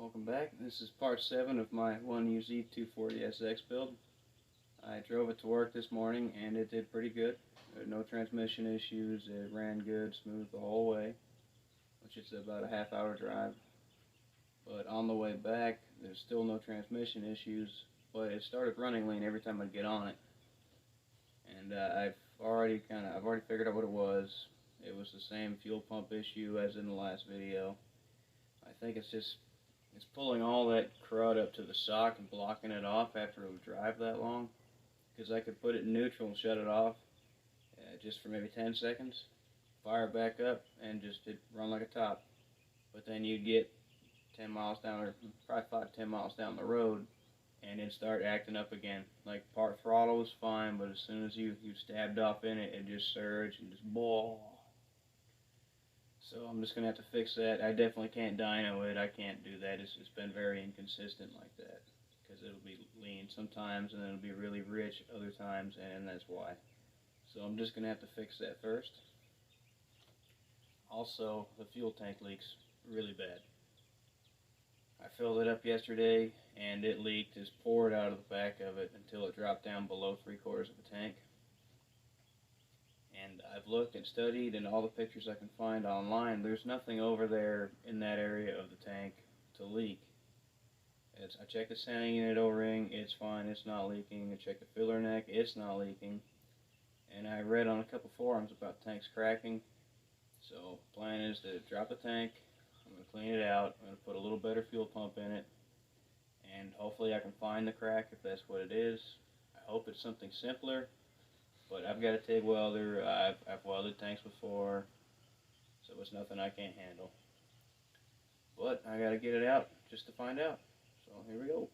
Welcome back. This is part 7 of my 1UZ240SX build. I drove it to work this morning and it did pretty good. There were no transmission issues. It ran good, smooth the whole way, which is about a half-hour drive. But on the way back, there's still no transmission issues, but it started running lean every time I'd get on it. And I've already figured out what it was. It was the same fuel pump issue as in the last video. I think it's pulling all that crud up to the sock and blocking it off after it would drive that long. Because I could put it in neutral and shut it off just for maybe 10 seconds, fire it back up, and just it'd run like a top. But then you'd get 10 miles down, or probably 5 to 10 miles down the road, and it'd start acting up again. Like part throttle was fine, but as soon as you stabbed off in it, it just surged and just ball. So I'm just going to have to fix that. I definitely can't dyno it. I can't do that. It's been very inconsistent like that. Because it'll be lean sometimes and then it'll be really rich other times, and that's why. So I'm just going to have to fix that first. Also, the fuel tank leaks really bad. I filled it up yesterday and it leaked. Just poured out of the back of it until it dropped down below 3/4 of a tank. And I've looked and studied, and all the pictures I can find online, there's nothing over there in that area of the tank to leak. I checked the sending unit O-ring, it's fine, it's not leaking. I checked the filler neck, it's not leaking. And I read on a couple forums about tanks cracking. So the plan is to drop the tank, I'm going to clean it out, I'm going to put a little better fuel pump in it, and hopefully I can find the crack if that's what it is. I hope it's something simpler. But I've got a TIG welder, I've welded tanks before, so it's nothing I can't handle. But I gotta get it out just to find out. So here we go.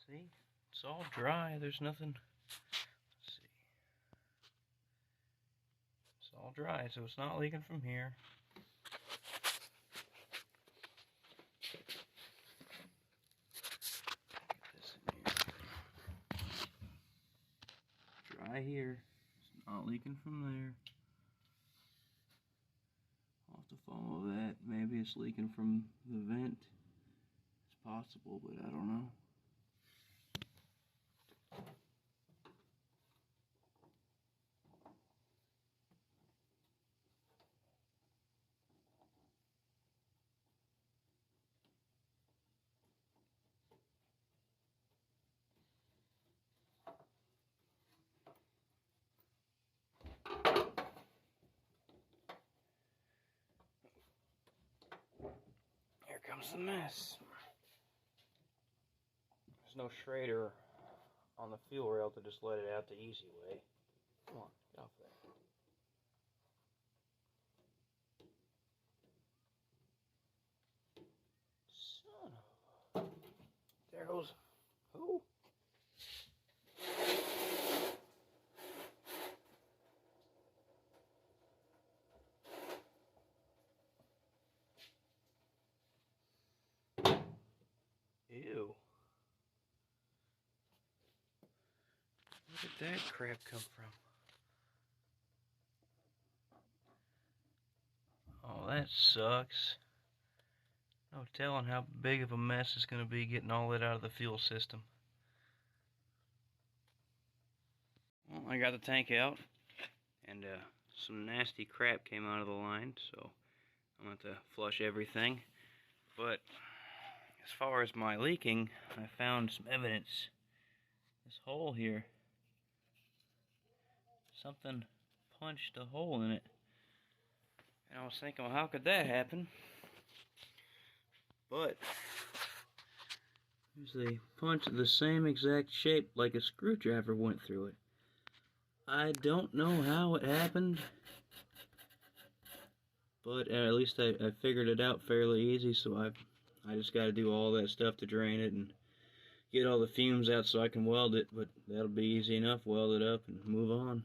See, it's all dry, there's nothing, let's see, it's all dry, so it's not leaking from here. Get this in here. Dry here, it's not leaking from there. I'll have to follow that. Maybe it's leaking from the vent. It's possible, but I don't know. Here comes the mess. There's no Schrader on the fuel rail to just let it out the easy way. Come on, get off there. Son of a... There goes... Who? Ew. Where did that crap come from? Oh, that sucks. No telling how big of a mess it's going to be getting all that out of the fuel system. Well, I got the tank out, and some nasty crap came out of the line, so I'm going to have to flush everything. But as far as my leaking, I found some evidence. This hole here, something punched a hole in it. And I was thinking, well, how could that happen? But there's a punch of the same exact shape like a screwdriver went through it. I don't know how it happened, but at least I figured it out fairly easy, so I just got to do all that stuff to drain it and get all the fumes out so I can weld it, but that'll be easy enough. Weld it up and move on.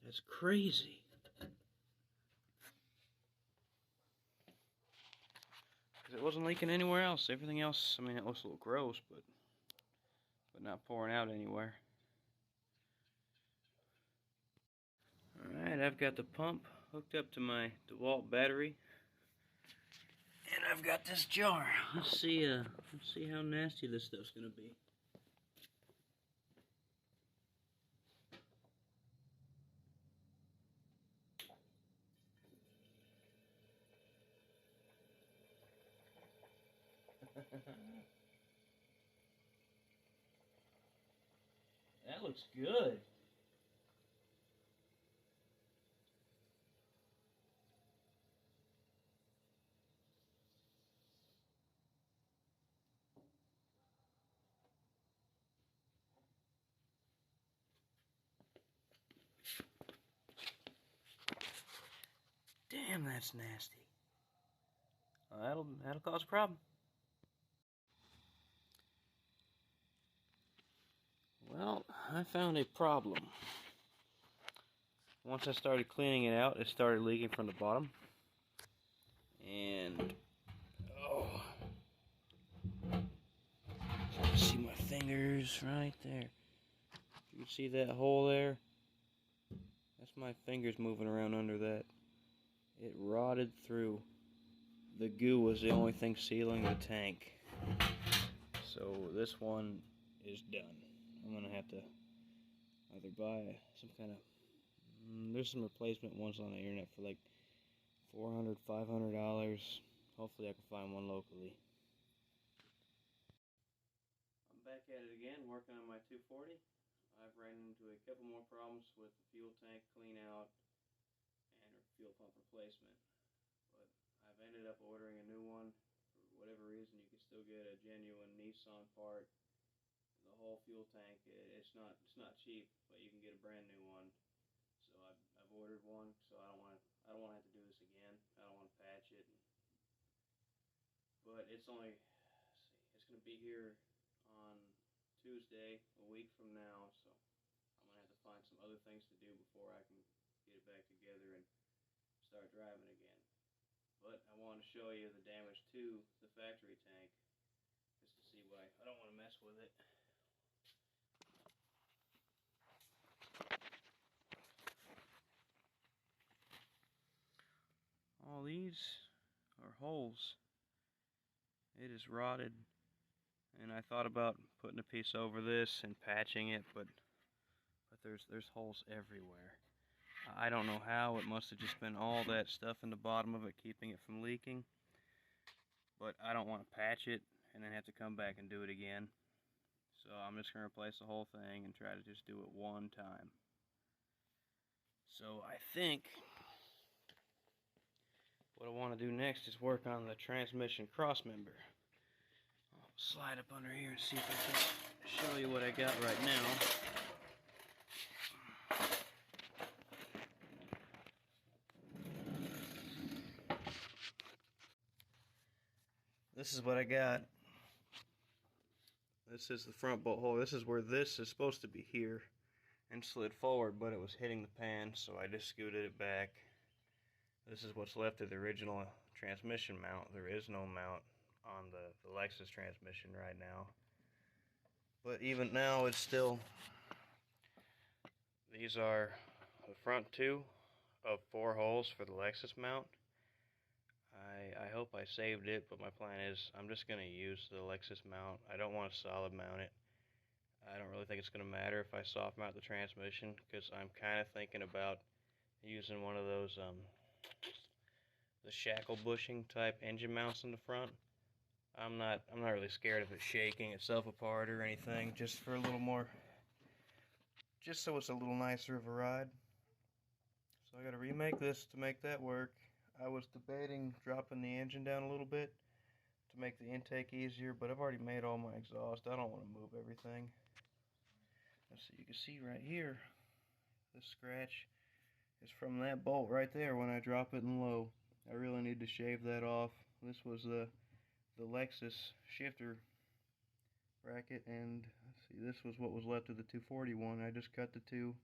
That's crazy. Because it wasn't leaking anywhere else. Everything else, I mean, it looks a little gross, but not pouring out anywhere. Alright, I've got the pump hooked up to my DeWalt battery. And I've got this jar. Let's see how nasty this stuff's gonna be. That looks good. Damn, that's nasty. Well, that'll cause a problem. Well, I found a problem. Once I started cleaning it out, it started leaking from the bottom. And oh, you see my fingers right there. You can see that hole there? That's my fingers moving around under that. It rotted through. The goo was the only thing sealing the tank. So this one is done. I'm gonna have to either buy some kind of, there's some replacement ones on the internet for like $400, $500. Hopefully I can find one locally. I'm back at it again, working on my 240. I've ran into a couple more problems with the fuel tank clean out and fuel pump replacement. But I've ended up ordering a new one. For whatever reason, you can still get a genuine Nissan part. The whole fuel tank, it's not cheap, but you can get a brand new one. So I've ordered one. So I don't want to have to do this again. I don't want to patch it. But it's only, it's going to be here on Tuesday, a week from now. So I'm going to have to find some other things to do before I can get it back together and start driving again. But I want to show you the damage to the factory tank, just to see why I don't want to mess with it. All these are holes. It is rotted, and I thought about putting a piece over this and patching it, but there's holes everywhere. I don't know how. It must have just been all that stuff in the bottom of it keeping it from leaking. But I don't want to patch it and then have to come back and do it again. So I'm just going to replace the whole thing and try to just do it one time. So I think what I want to do next is work on the transmission crossmember. I'll slide up under here and see if I can show you what I got right now. This is what I got. This is the front bolt hole. This is where this is supposed to be here and slid forward, but it was hitting the pan, so I just scooted it back. This is what's left of the original transmission mount. There is no mount on the Lexus transmission right now. But even now, it's still, these are the front two of 4 holes for the Lexus mount. I hope I saved it, but my plan is I'm just going to use the Lexus mount. I don't want to solid mount it. I don't really think it's going to matter if I soft mount the transmission, because I'm kind of thinking about using one of those the shackle bushing type engine mounts in the front. I'm not really scared of it shaking itself apart or anything, just for a little more, just so it's a little nicer of a ride. So I got to remake this to make that work. I was debating dropping the engine down a little bit to make the intake easier, but I've already made all my exhaust. I don't want to move everything. So you can see right here, this scratch is from that bolt right there when I drop it in low. I really need to shave that off. This was the Lexus shifter bracket, and let's see, this was what was left of the 241. I just cut the two,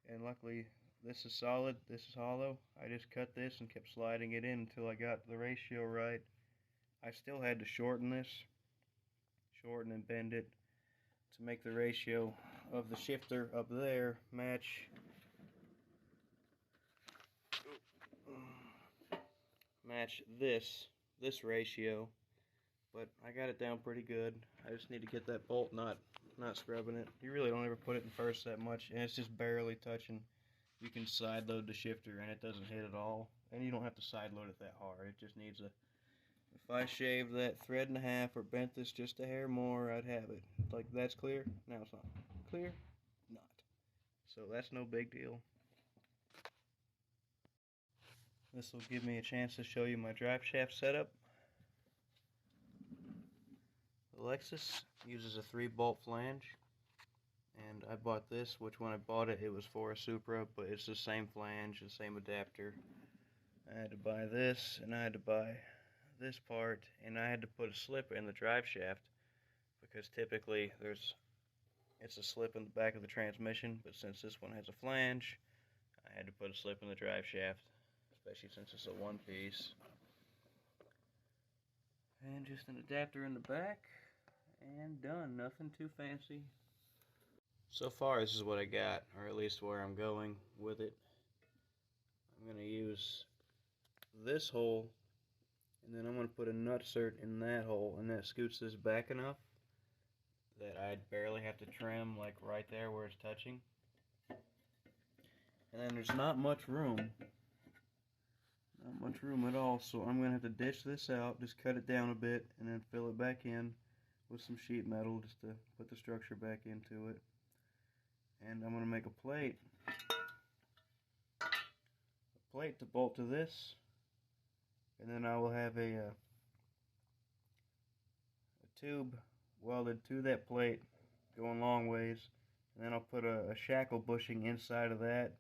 and luckily this is solid, this is hollow. I just cut this and kept sliding it in until I got the ratio right. I still had to shorten and bend it to make the ratio of the shifter up there match this ratio. But I got it down pretty good. I just need to get that bolt not scrubbing it. You really don't ever put it in first that much, and it's just barely touching. You can side load the shifter and it doesn't hit at all, and you don't have to side load it that hard. It just needs a, if I shaved that thread in half or bent this just a hair more, I'd have it. Like, that's clear. Now it's not clear. Not. So that's no big deal. This will give me a chance to show you my drive shaft setup. The Lexus uses a 3-bolt flange, and I bought this, which when I bought it, it was for a Supra, but it's the same flange, the same adapter. I had to buy this, and I had to buy this part, and I had to put a slip in the drive shaft, because typically it's a slip in the back of the transmission, but since this one has a flange, I had to put a slip in the drive shaft, especially since it's a one-piece. And just an adapter in the back, and done. Nothing too fancy. So far, this is what I got, or at least where I'm going with it. I'm going to use this hole, and then I'm going to put a nutsert in that hole, and that scoots this back enough that I'd barely have to trim, like right there where it's touching. And then there's not much room. Not much room at all, so I'm going to have to ditch this out, just cut it down a bit, and then fill it back in with some sheet metal just to put the structure back into it. And I'm going to make a plate to bolt to this, and then I will have a tube welded to that plate going long ways, and then I'll put a shackle bushing inside of that.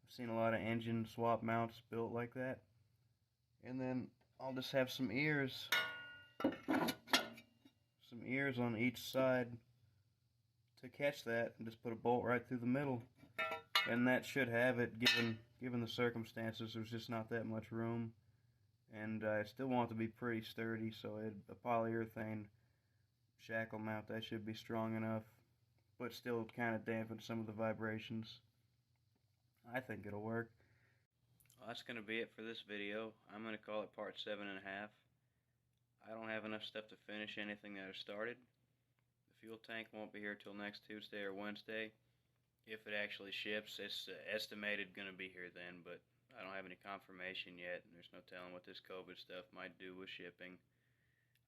I've seen a lot of engine swap mounts built like that. And then I'll just have some ears on each side to catch that, and just put a bolt right through the middle, and that should have it. Given the circumstances, there's just not that much room, and I still want it to be pretty sturdy, so a polyurethane shackle mount, that should be strong enough, but still kind of dampen some of the vibrations. I think it'll work. Well, that's going to be it for this video. I'm going to call it part 7.5. I don't have enough stuff to finish anything that I started. The fuel tank won't be here till next Tuesday or Wednesday. If it actually ships, it's estimated going to be here then, but I don't have any confirmation yet, and there's no telling what this COVID stuff might do with shipping.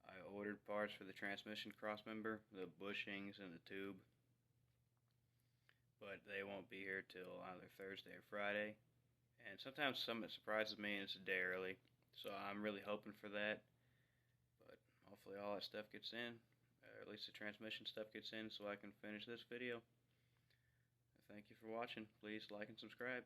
I ordered parts for the transmission crossmember, the bushings and the tube, but they won't be here till either Thursday or Friday. And sometimes something surprises me and it's a day early, so I'm really hoping for that. But hopefully all that stuff gets in, or at least the transmission stuff gets in, so I can finish this video. Thank you for watching. Please like and subscribe.